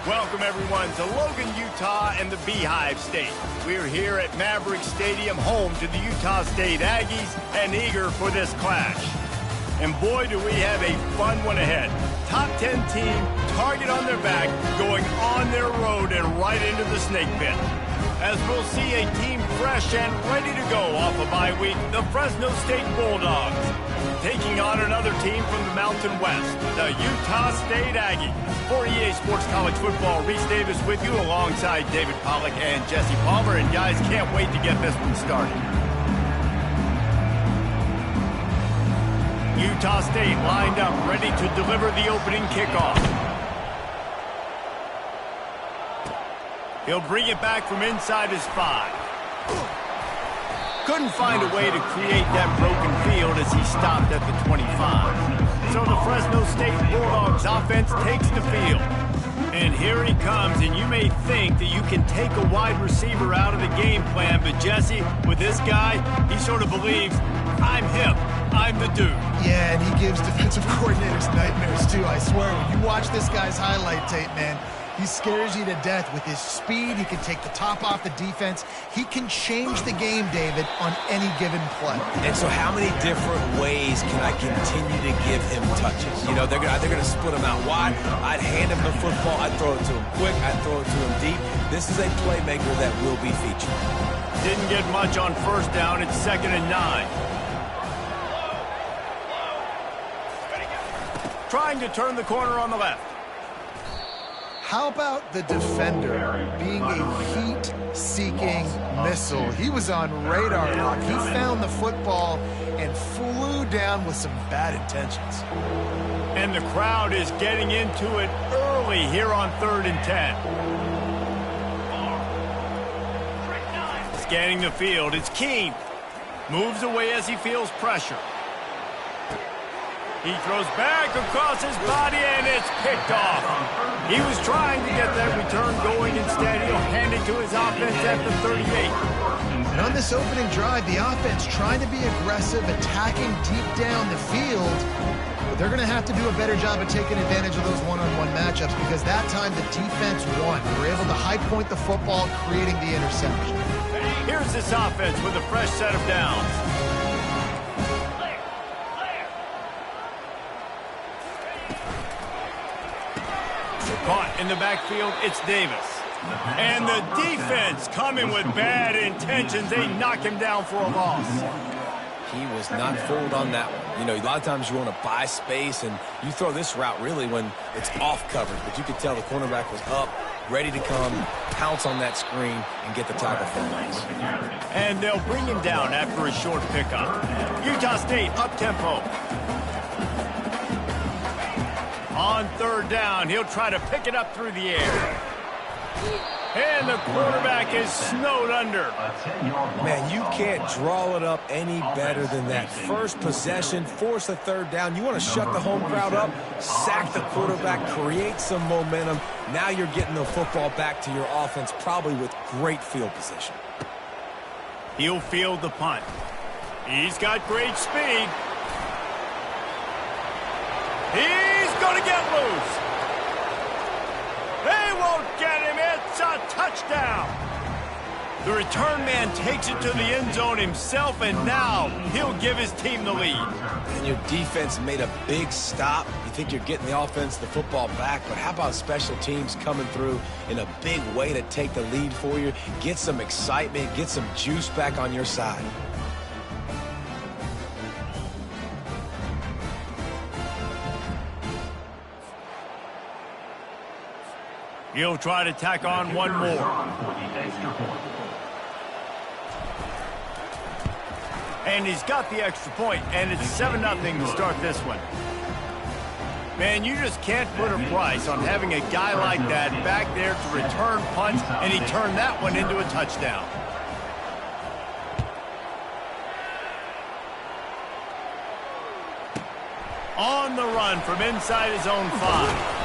Welcome, everyone, to Logan, Utah and the Beehive State. We're here at Maverick Stadium, home to the Utah State Aggies, and eager for this clash. And boy, do we have a fun one ahead. Top 10 team, target on their back, going on their road and right into the snake pit. As we'll see a team fresh and ready to go off a bye week, the Fresno State Bulldogs, taking on another team from the Mountain West, the Utah State Aggies. For EA Sports College Football, Reese Davis with you alongside David Pollack and Jesse Palmer. And guys, can't wait to get this one started. Utah State lined up, ready to deliver the opening kickoff. He'll bring it back from inside his 5. Couldn't find a way to create that broken field as he stopped at the 25. So the Fresno State Bulldogs offense takes the field. And here he comes, and you may think that you can take a wide receiver out of the game plan, but Jesse, with this guy, he sort of believes, I'm him, I'm the dude. Yeah, and he gives defensive coordinators nightmares too, I swear. When you watch this guy's highlight tape, man, he scares you to death with his speed. He can take the top off the defense. He can change the game, David, on any given play. And so how many different ways can I continue to give him touches? You know, they're going to split him out wide. I'd hand him the football. I'd throw it to him quick. I'd throw it to him deep. This is a playmaker that will be featured. Didn't get much on first down. It's 2nd and 9. Trying to turn the corner on the left. How about the defender being a heat-seeking missile? He was on radar lock. He found the football and flew down with some bad intentions. And the crowd is getting into it early here on 3rd and 10. Scanning the field, it's Keene. Moves away as he feels pressure. He throws back across his body, and it's picked off. He was trying to get that return going. Instead, he'll hand it to his offense at the 38. And on this opening drive, the offense trying to be aggressive, attacking deep down the field. But they're going to have to do a better job of taking advantage of those one-on-one matchups because that time the defense won. They were able to high point the football, creating the interception. Here's this offense with a fresh set of downs. Caught in the backfield, it's Davis. And the defense coming with bad intentions. They knock him down for a loss. He was not fooled on that one. You know, a lot of times you want to buy space, and you throw this route really when it's off coverage. But you could tell the cornerback was up, ready to come, pounce on that screen, and get the tackle for a loss. And they'll bring him down after a short pickup. Utah State up-tempo. On 3rd down, he'll try to pick it up through the air. And the quarterback is snowed under. Man, you can't draw it up any better than that. First possession, force a 3rd down. You want to shut the home crowd up, sack the quarterback, create some momentum. Now you're getting the football back to your offense, probably with great field position. He'll field the punt. He's got great speed. He's going to get loose. They won't get him. It's a touchdown. The return man takes it to the end zone himself, and now he'll give his team the lead. And your defense made a big stop. You think you're getting the offense, the football back, but how about special teams coming through in a big way to take the lead for you, get some excitement, get some juice back on your side. He'll try to tack on one more. And he's got the extra point, and it's 7-0 to start this one. Man, you just can't put a price on having a guy like that back there to return punts, and he turned that one into a touchdown. On the run from inside his own 5.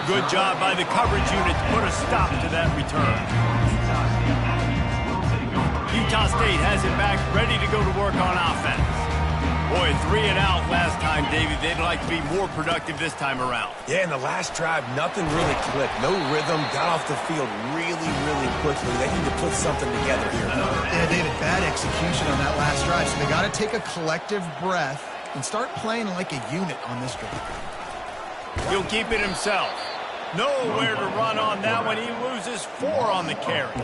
Good job by the coverage unit to put a stop to that return. Utah State has it back, ready to go to work on offense. Boy, 3 and out last time, David. They'd like to be more productive this time around. Yeah, in the last drive, nothing really clicked. No rhythm, got off the field really, really quickly. They need to put something together here. Yeah, David, bad execution on that last drive, so they got to take a collective breath and start playing like a unit on this drive. He'll keep it himself. Nowhere to run on that one. He loses 4 on the carry.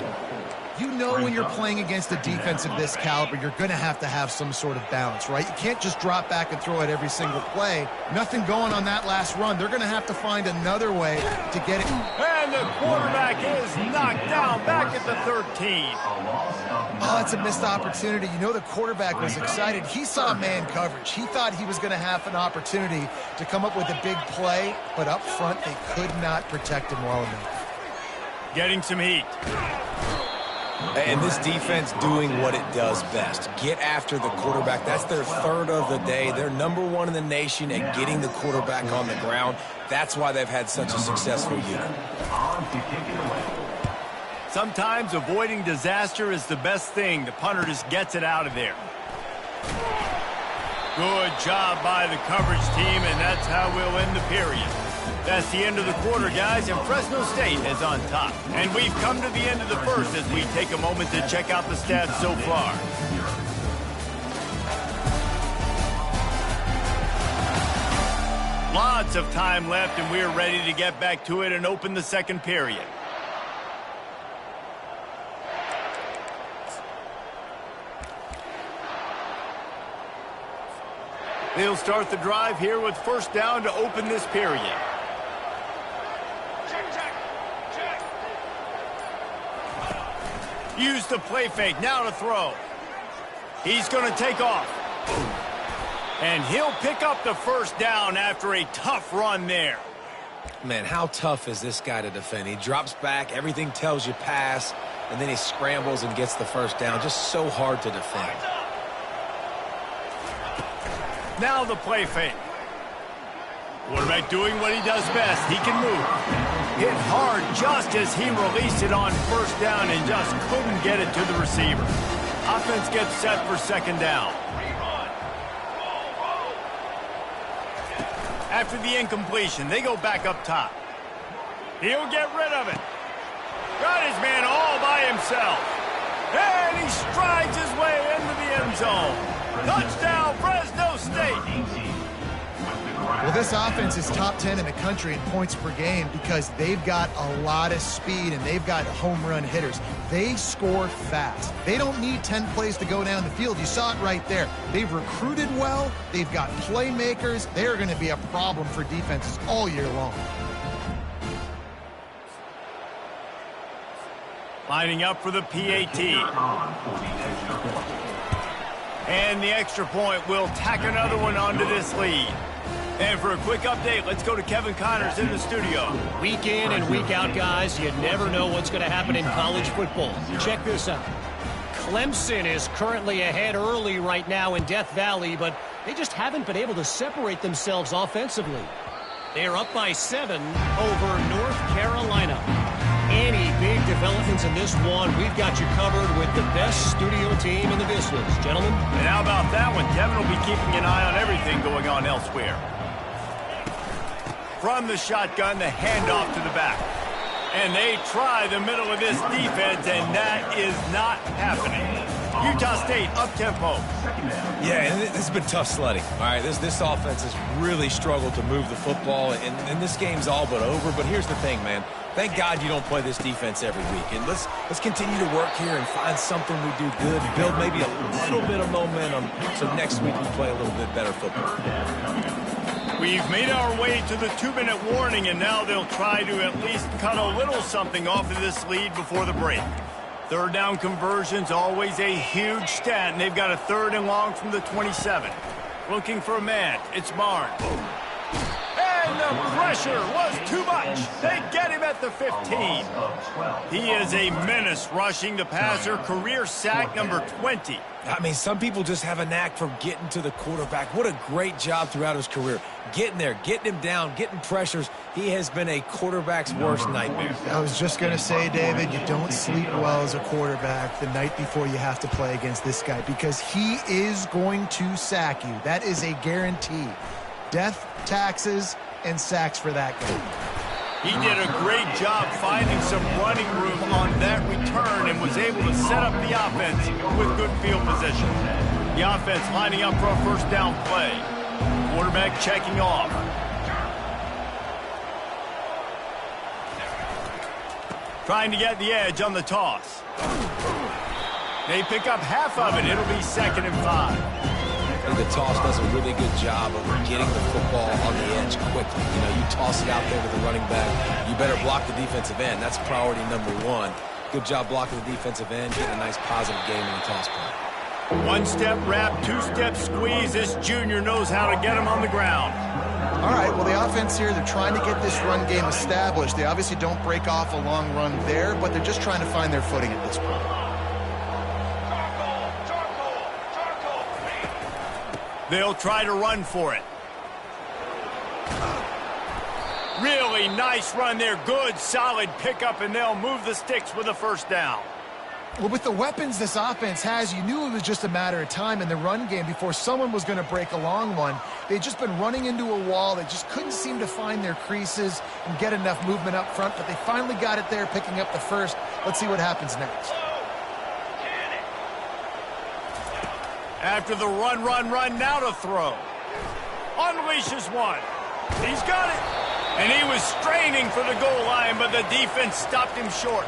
You know when you're playing against a defense of this caliber, you're going to have some sort of balance, right? You can't just drop back and throw it every single play. Nothing going on that last run. They're going to have to find another way to get it. And the quarterback is knocked down back at the 13. Oh, it's a missed opportunity. You know the quarterback was excited. He saw man coverage. He thought he was going to have an opportunity to come up with a big play, but up front they could not protect him well enough. Getting some heat. And this defense doing what it does best. Get after the quarterback. That's their 3rd of the day. They're #1 in the nation at getting the quarterback on the ground. That's why they've had such a successful year. Sometimes avoiding disaster is the best thing. The punter just gets it out of there. Good job by the coverage team, and that's how we'll end the period. That's the end of the quarter, guys, and Fresno State is on top. And we've come to the end of the first as we take a moment to check out the stats so far. Lots of time left, and we're ready to get back to it and open the second period. They'll start the drive here with first down to open this period. Use the play fake, now to throw. He's going to take off. And he'll pick up the first down after a tough run there. Man, how tough is this guy to defend? He drops back, everything tells you pass, and then he scrambles and gets the first down. Just so hard to defend. Now the play fake. Quarterback doing what he does best. He can move. Hit hard just as he released it on first down and just couldn't get it to the receiver. Offense gets set for second down. After the incompletion, they go back up top. He'll get rid of it. Got his man all by himself. And he strides his way into the end zone. Touchdown, Fresno State. Well, this offense is top 10 in the country in points per game because they've got a lot of speed and they've got home run hitters. They score fast. They don't need 10 plays to go down the field. You saw it right there. They've recruited well. They've got playmakers. They're going to be a problem for defenses all year long. Lining up for the PAT. And the extra point will tack another one onto this lead. And for a quick update, let's go to Kevin Connors in the studio. Week in and week out, guys, you never know what's going to happen in college football. Check this out. Clemson is currently ahead early right now in Death Valley, but they just haven't been able to separate themselves offensively. They're up by 7 over North Carolina. Any big developments in this one, we've got you covered with the best studio team in the business. Gentlemen? And how about that one? Kevin will be keeping an eye on everything going on elsewhere. From the shotgun, the handoff to the back. And they try the middle of this defense, and that is not happening. Utah State up-tempo. Yeah, and this has been tough sledding. All right, this offense has really struggled to move the football, and this game's all but over. But here's the thing, man. Thank God you don't play this defense every week. And let's continue to work here and find something we do good, build maybe a little bit of momentum so next week we play a little bit better football. We've made our way to the 2-minute warning, and now they'll try to at least cut a little something off of this lead before the break. Third down conversion's always a huge stat, and they've got a 3rd and long from the 27. Looking for a man. It's Barnes. And the pressure was too much. They get him at at the 15. He is a menace rushing the passer, career sack number 20. I mean, some people just have a knack for getting to the quarterback. What a great job throughout his career. Getting there, getting him down, getting pressures. He has been a quarterback's worst nightmare. I was just going to say, David, you don't sleep well as a quarterback the night before you have to play against this guy because he is going to sack you. That is a guarantee. Death, taxes, and sacks for that guy. He did a great job finding some running room on that return and was able to set up the offense with good field position. The offense lining up for a first down play. Quarterback checking off. Trying to get the edge on the toss. They pick up half of it. It'll be 2nd and 5. I think the toss does a really good job of getting the football on the edge quickly. You know, you toss it out there to the running back. You better block the defensive end. That's priority number 1. Good job blocking the defensive end, getting a nice positive game in the toss play. 1-step wrap, 2-step squeeze. This junior knows how to get him on the ground. All right, well, the offense here, they're trying to get this run game established. They obviously don't break off a long run there, but they're just trying to find their footing at this point. They'll try to run for it. Really nice run there. Good, solid pickup, and they'll move the sticks with a first down. Well, with the weapons this offense has, you knew it was just a matter of time in the run game before someone was going to break a long one. They'd just been running into a wall. They just couldn't seem to find their creases and get enough movement up front, but they finally got it there, picking up the first. Let's see what happens next. After the run, now to throw. Unleashes one. He's got it. And he was straining for the goal line, but the defense stopped him short.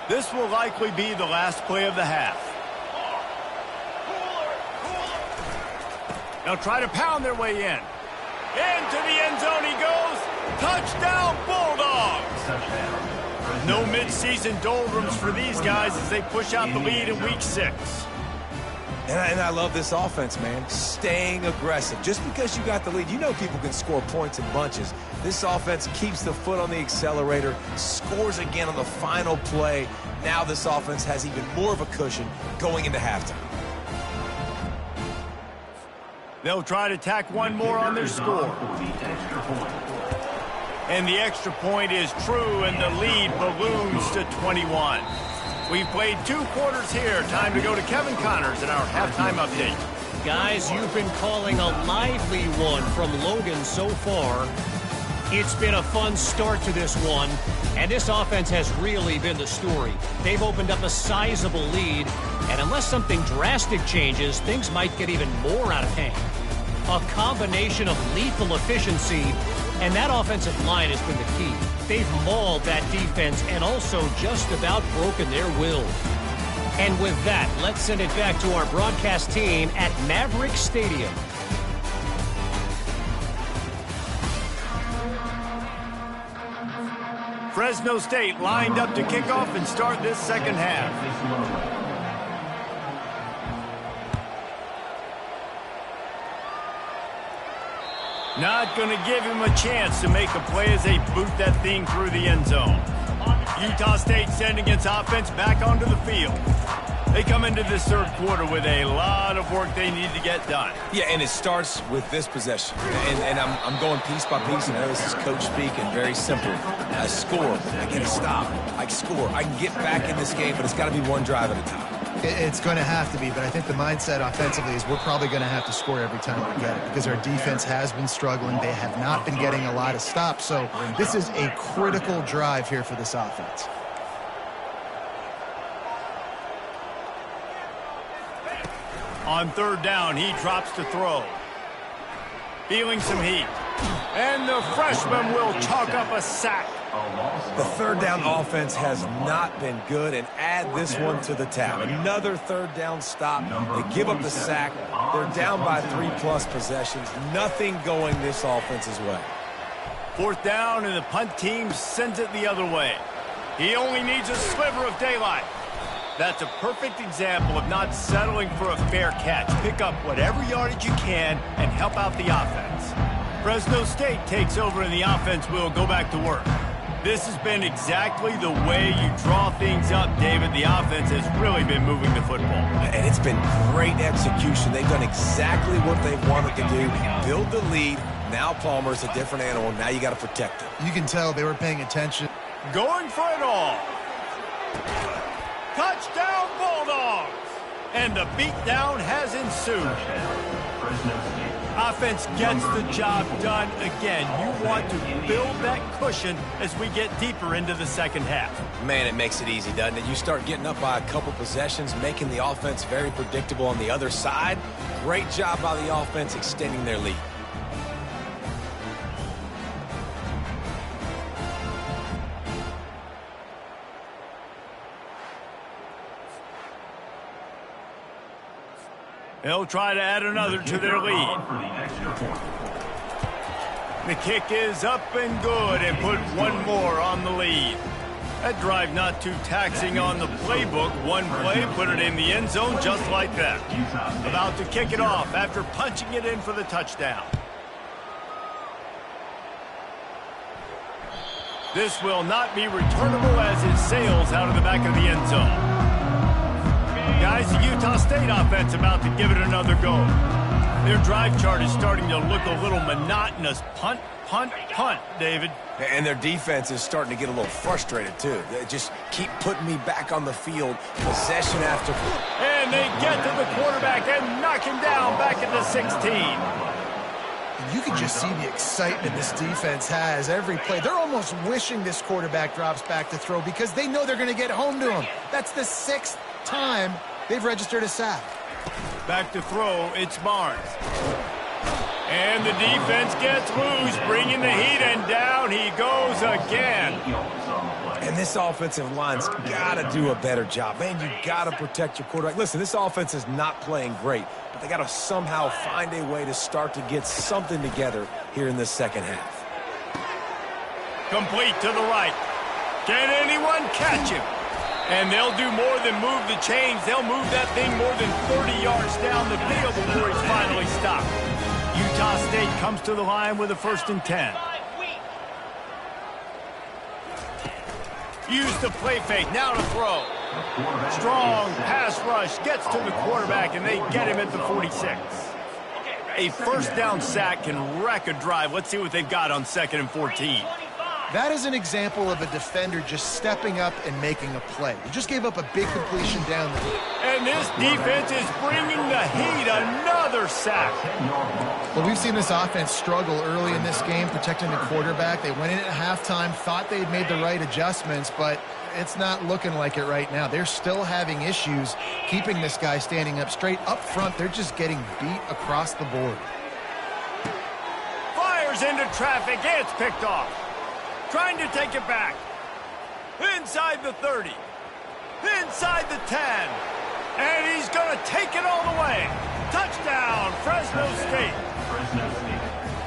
This will likely be the last play of the half. They'll try to pound their way in. Into the end zone he goes. Touchdown, Bulldogs. No mid-season doldrums for these guys as they push out the lead in week 6. And I love this offense, man. Staying aggressive. Just because you got the lead, you know people can score points in bunches. This offense keeps the foot on the accelerator, scores again on the final play. Now this offense has even more of a cushion going into halftime. They'll try to tack one more on their score. And the extra point is true, and the lead balloons to 21. We've played 2 quarters here. Time to go to Kevin Connors in our halftime update. Guys, you've been calling a lively one from Logan so far. It's been a fun start to this one, and this offense has really been the story. They've opened up a sizable lead, and unless something drastic changes, things might get even more out of hand. A combination of lethal efficiency, and that offensive line has been the key. They've mauled that defense and also just about broken their will. And with that, let's send it back to our broadcast team at Maverick Stadium. Fresno State lined up to kick off and start this second half. Not going to give him a chance to make a play as they boot that thing through the end zone. Utah State sending its offense back onto the field. They come into this third quarter with a lot of work they need to get done. Yeah, and it starts with this possession. And I'm going piece by piece. I know this is coach speak and very simple. I score. I get a stop. I score. I can get back in this game, but it's got to be one drive at a time. It's going to have to be, but I think the mindset offensively is we're probably going to have to score every time we get it because our defense has been struggling. They have not been getting a lot of stops, so this is a critical drive here for this offense. On third down, he drops to throw. Feeling some heat. And the freshman will chalk up a sack. The third down offense has not been good, and add this one to the tab. Another third down stop. They give up the sack. They're down by 3+ possessions. Nothing going this offense's way. Fourth down, and the punt team sends it the other way. He only needs a sliver of daylight. That's a perfect example of not settling for a fair catch. Pick up whatever yardage you can and help out the offense. Fresno State takes over and the offense will go back to work. This has been exactly the way you draw things up, David. The offense has really been moving the football. And it's been great execution. They've done exactly what they've wanted to do. Build the lead. Now Palmer's a different animal. Now you got to protect him. You can tell they were paying attention. Going for it all. Touchdown, Bulldogs! And the beatdown has ensued. Offense gets the job done again. You want to build that cushion as we get deeper into the second half. Man, it makes it easy, doesn't it? You start getting up by a couple possessions, making the offense very predictable on the other side. Great job by the offense extending their lead. They'll try to add another to their lead. The kick is up and good and put one more on the lead. That drive not too taxing on the playbook. One play, put it in the end zone just like that. About to kick it off after punching it in for the touchdown. This will not be returnable as it sails out of the back of the end zone. Guys, the Utah State offense about to give it another go. Their drive chart is starting to look a little monotonous. Punt, punt, punt, David. And their defense is starting to get a little frustrated, too. They just keep putting me back on the field, possession after. And they get to the quarterback and knock him down back at the 16. You can just see the excitement this defense has every play. They're almost wishing this quarterback drops back to throw because they know they're going to get home to him. That's the 6th time they've registered a sack. Back to throw, it's Barnes. And the defense gets loose, bringing the heat, and down he goes again. And this offensive line's got to do a better job. Man, you got to protect your quarterback. Listen, this offense is not playing great, but they got to somehow find a way to start to get something together here in this second half. Complete to the right. Can anyone catch him? And they'll do more than move the chains. They'll move that thing more than 30 yards down the field before he's finally stopped. Utah State comes to the line with a 1st and 10. Use the play fake. Now to throw. Strong pass rush gets to the quarterback, and they get him at the 46. A 1st down sack can wreck a drive. Let's see what they've got on 2nd and 14. That is an example of a defender just stepping up and making a play. He just gave up a big completion down there. And this defense is bringing the heat. Another sack. Well, we've seen this offense struggle early in this game, protecting the quarterback. They went in at halftime, thought they'd made the right adjustments, but it's not looking like it right now. They're still having issues keeping this guy standing up straight. Up front, they're just getting beat across the board. Fires into traffic. It's picked off. Trying to take it back. Inside the 30. Inside the 10. And he's going to take it all the way. Touchdown, Fresno State.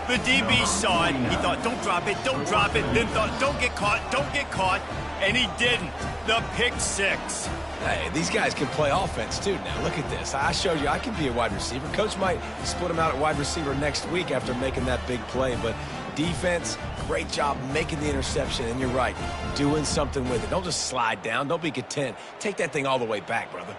The DB saw it. He thought, don't drop it, don't drop it. Then thought, don't get caught, don't get caught. And he didn't. The pick 6. Hey, these guys can play offense, too. Now, look at this. I showed you I can be a wide receiver. Coach might split him out at wide receiver next week after making that big play. But defense, great job making the interception. And you're right, doing something with it. Don't just slide down. Don't be content. Take that thing all the way back, brother.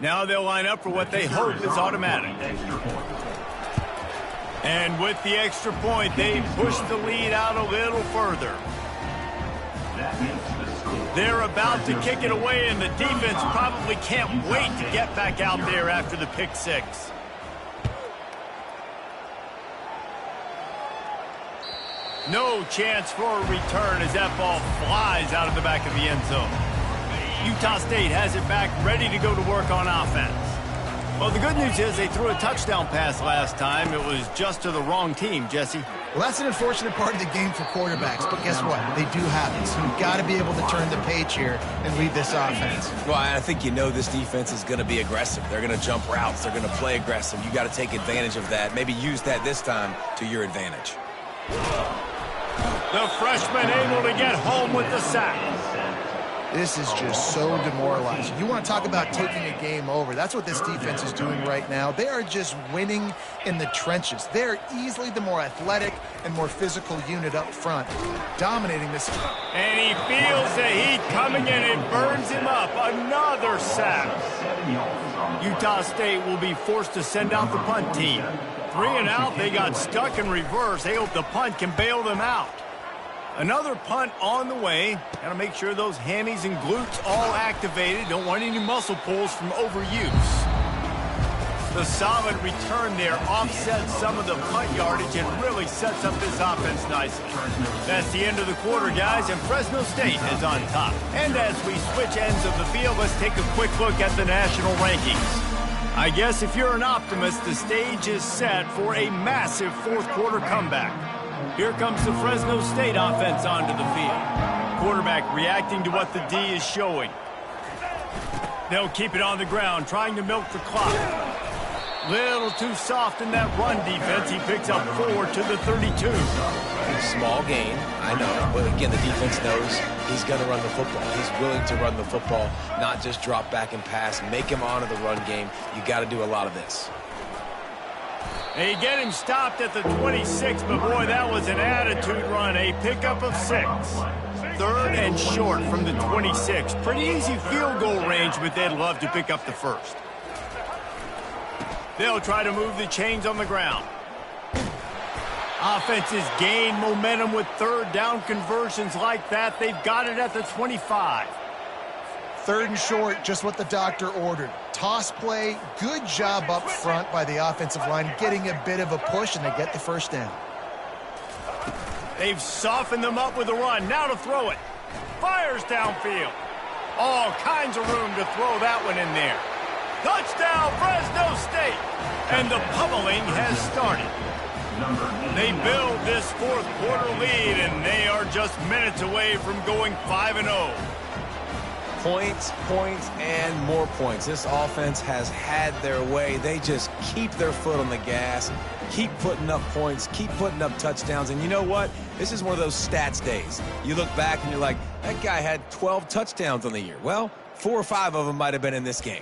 Now they'll line up for what they hope is automatic. And with the extra point, they push the lead out a little further. They're about to kick it away, and the defense probably can't wait to get back out there after the pick 6. No chance for a return as that ball flies out of the back of the end zone. Utah State has it back, ready to go to work on offense. Well, the good news is they threw a touchdown pass last time. It was just to the wrong team, Jesse. Well, that's an unfortunate part of the game for quarterbacks, but guess what? They do have it, so you've got to be able to turn the page here and lead this offense. Well, I think you know this defense is going to be aggressive. They're going to jump routes. They're going to play aggressive. You got to take advantage of that. Maybe use that this time to your advantage. The freshman able to get home with the sack. This is just so demoralizing. You want to talk about taking a game over. That's what this defense is doing right now. They are just winning in the trenches. They're easily the more athletic and more physical unit up front, dominating this. And he feels the heat coming in. It burns him up. Another sack. Utah State will be forced to send out the punt team. 3 and out. They got stuck in reverse. They hope the punt can bail them out. Another punt on the way. Got to make sure those hammies and glutes all activated. Don't want any muscle pulls from overuse. The solid return there offsets some of the punt yardage and really sets up this offense nicely. That's the end of the quarter, guys, and Fresno State is on top. And as we switch ends of the field, let's take a quick look at the national rankings. I guess if you're an optimist, the stage is set for a massive fourth quarter comeback. Here comes the Fresno State offense onto the field. Quarterback reacting to what the D is showing. They'll keep it on the ground, trying to milk the clock. Little too soft in that run defense. He picks up 4 to the 32. Small gain, I know. But again, the defense knows he's going to run the football. He's willing to run the football, not just drop back and pass. Make him honor the run game. You got to do a lot of this. They get him stopped at the 26, but boy, that was an attitude run. A pickup of 6. 3rd and short from the 26. Pretty easy field goal range, but they'd love to pick up the first. They'll try to move the chains on the ground. Offenses gain momentum with 3rd down conversions like that. They've got it at the 25. 3rd and short, just what the doctor ordered. Toss play, good job up front by the offensive line, getting a bit of a push, and they get the first down. They've softened them up with a run. Now to throw it. Fires downfield. All kinds of room to throw that one in there. Touchdown, Fresno State. And the pummeling has started. They build this fourth quarter lead, and they are just minutes away from going 5-0. Points, points, and more points. This offense has had their way. They just keep their foot on the gas, keep putting up points, keep putting up touchdowns. And you know what? This is one of those stats days. You look back and you're like, that guy had 12 touchdowns on the year. Well, 4 or 5 of them might have been in this game.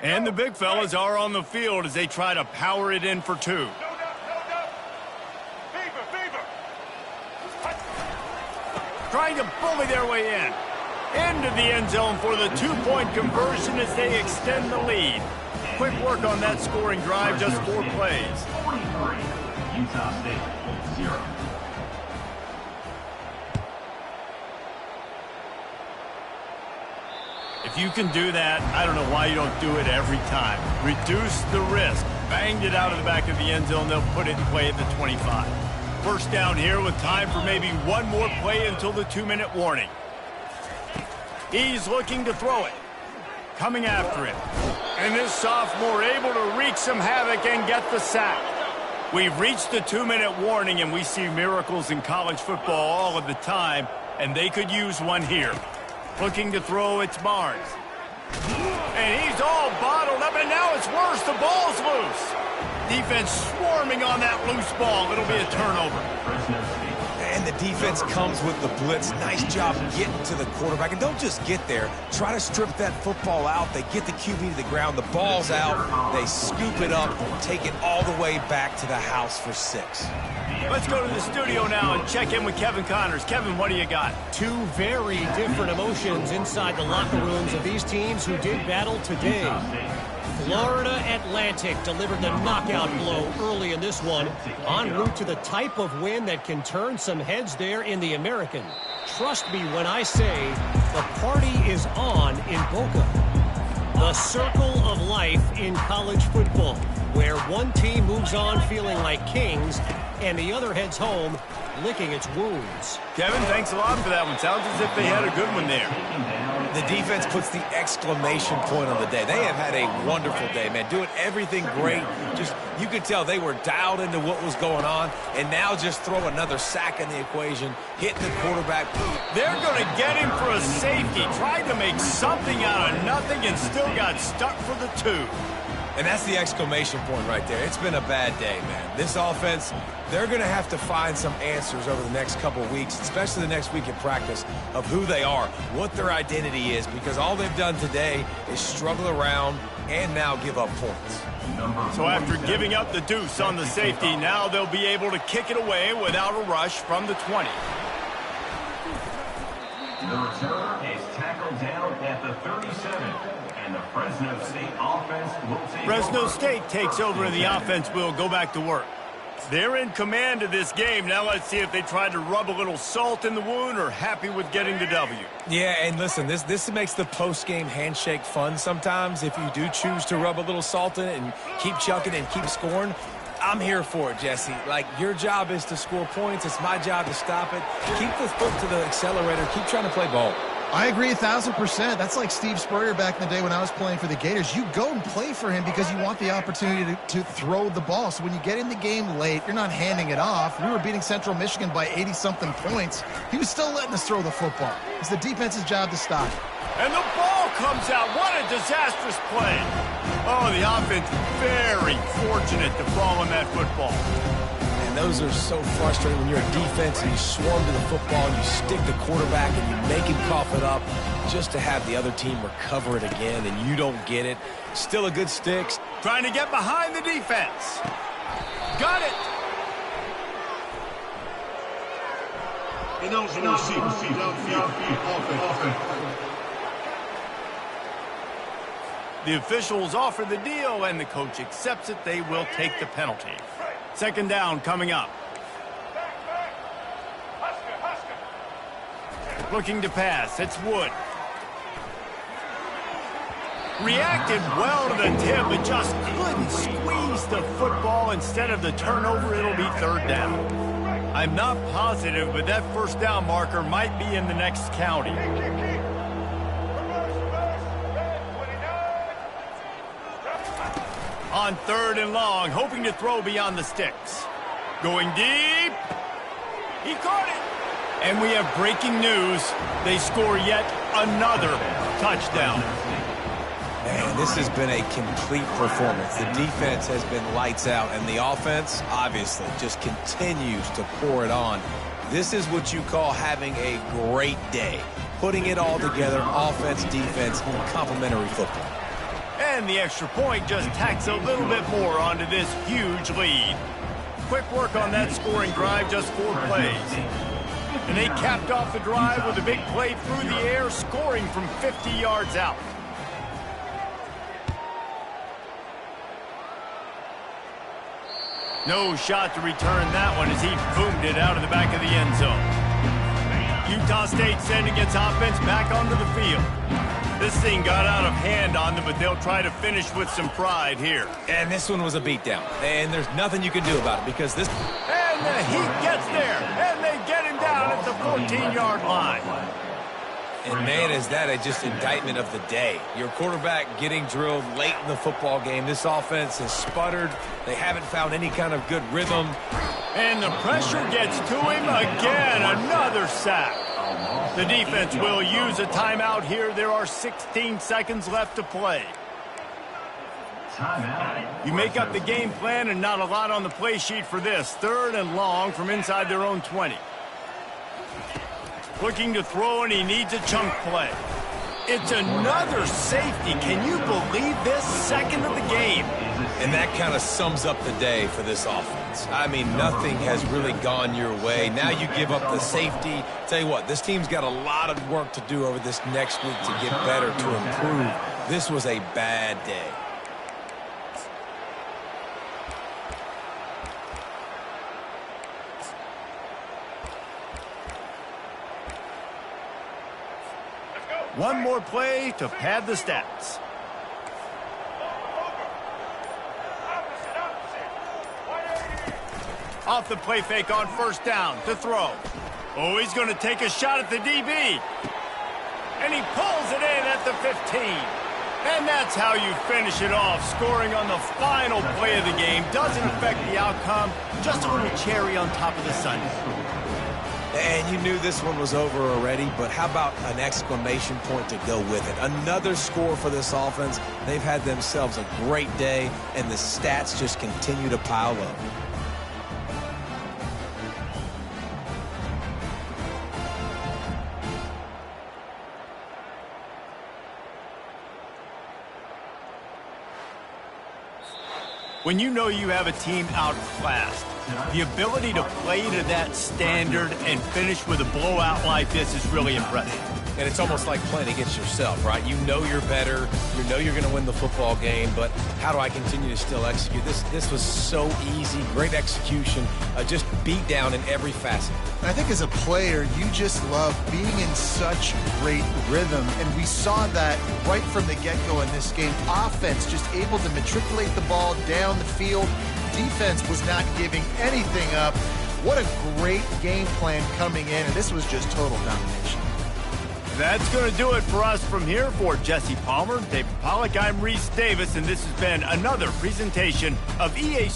And the big fellas are on the field as they try to power it in for 2. Trying to bully their way in. Into the end zone for the 2-point conversion as they extend the lead. Quick work on that scoring drive, just 4 plays. 43, Utah State, 0. If you can do that, I don't know why you don't do it every time. Reduce the risk. Banged it out of the back of the end zone. They'll put it in play at the 25. First down here with time for maybe one more play until the 2-minute warning. He's looking to throw it. Coming after it. And this sophomore able to wreak some havoc and get the sack. We've reached the 2-minute warning, and we see miracles in college football all of the time, and they could use one here. Looking to throw, it's Barnes. And he's all bottled up, and now it's worse. The ball's loose. Defense swarming on that loose ball. It'll be a turnover. And the defense comes with the blitz. Nice job getting to the quarterback. And don't just get there. Try to strip that football out. They get the QB to the ground. The ball's out. They scoop it up, take it all the way back to the house for 6. Let's go to the studio now and check in with Kevin Connors. Kevin, what do you got? 2 very different emotions inside the locker rooms of these teams who did battle today. Florida Atlantic delivered the knockout blow early in this one, en route to the type of win that can turn some heads there in the American. Trust me when I say the party is on in Boca. The circle of life in college football, where one team moves on feeling like kings and the other heads home licking its wounds. Kevin, thanks a lot for that one. Sounds as if they had a good one there. The defense puts the exclamation point on the day. They have had a wonderful day, man. Doing everything great. Just, you could tell they were dialed into what was going on, and now just throw another sack in the equation, hitting the quarterback. They're going to get him for a safety. Tried to make something out of nothing and still got stuck for the 2. And that's the exclamation point right there. It's been a bad day, man. This offense, they're going to have to find some answers over the next couple of weeks, especially the next week in practice, of who they are, what their identity is, because all they've done today is struggle around and now give up points. So after giving up the deuce on the safety, now they'll be able to kick it away without a rush from the 20. The returner is tackled down at the 37. And the Fresno State offense will take Fresno State takes over and the offense will go back to work. They're in command of this game. Now let's see if they try to rub a little salt in the wound or happy with getting the W. Yeah, and listen, this makes the post-game handshake fun sometimes. If you do choose to rub a little salt in it and keep chucking and keep scoring, I'm here for it, Jesse. Like, your job is to score points. It's my job to stop it. Keep the foot to the accelerator. Keep trying to play ball. I agree 1,000%. That's like Steve Spurrier back in the day when I was playing for the Gators. You go and play for him because you want the opportunity to throw the ball. So when you get in the game late, you're not handing it off. We were beating Central Michigan by 80-something points. He was still letting us throw the football. It's the defense's job to stop it. And the ball comes out. What a disastrous play. Oh, the offense very fortunate to fall on that football. And those are so frustrating when you're a defense and you swarm to the football and you stick the quarterback and you make him cough it up just to have the other team recover it again and you don't get it. Still a good stick. Trying to get behind the defense. Got it. The officials offer the deal, and the coach accepts it. They will take the penalty. Second down coming up. Looking to pass. It's Wood. Reacted well to the tip, but just couldn't squeeze the football. Instead of the turnover, it'll be third down. I'm not positive, but that first down marker might be in the next county. On third and long, hoping to throw beyond the sticks. Going deep. He caught it. And we have breaking news. They score yet another touchdown. Man, this has been a complete performance. The defense has been lights out, and the offense, obviously, just continues to pour it on. This is what you call having a great day. Putting it all together, offense, defense, complementary football. And the extra point just tacks a little bit more onto this huge lead. Quick work on that scoring drive, just 4 plays. And they capped off the drive with a big play through the air, scoring from 50 yards out. No shot to return that one as he boomed it out of the back of the end zone. Utah State sending its offense back onto the field. This thing got out of hand on them, but they'll try to finish with some pride here. And this one was a beatdown. And there's nothing you can do about it because this... And the Heat gets there, and they get him down at the 14-yard line. And, man, is that just indictment of the day. Your quarterback getting drilled late in the football game. This offense has sputtered. They haven't found any kind of good rhythm. And the pressure gets to him again. Another sack. The defense will use a timeout here. There are 16 seconds left to play. You make up the game plan and not a lot on the play sheet for this. Third and long from inside their own 20. Looking to throw, and he needs a chunk play. It's another safety. Can you believe this? Second of the game. And that kind of sums up the day for this offense. I mean, nothing has really gone your way. Now you give up the safety. Tell you what, this team's got a lot of work to do over this next week to get better, to improve. This was a bad day. One more play to pad the stats. Off the play fake on first down to throw. Oh, he's going to take a shot at the DB. And he pulls it in at the 15. And that's how you finish it off, scoring on the final play of the game. Doesn't affect the outcome, just a little cherry on top of the sundae. And you knew this one was over already, but how about an exclamation point to go with it? Another score for this offense. They've had themselves a great day, and the stats just continue to pile up. When you know you have a team outclassed, the ability to play to that standard and finish with a blowout like this is really impressive. And it's almost like playing against yourself, right? You know you're better. You know you're going to win the football game, but how do I continue to still execute? This was so easy. Great execution. Just beat down in every facet. And I think as a player, you just love being in such great rhythm, and we saw that right from the get-go in this game. Offense just able to matriculate the ball down the field. Defense was not giving anything up. What a great game plan coming in, and this was just total domination. That's going to do it for us from here. For Jesse Palmer, David Pollack, I'm Reese Davis, and this has been another presentation of EA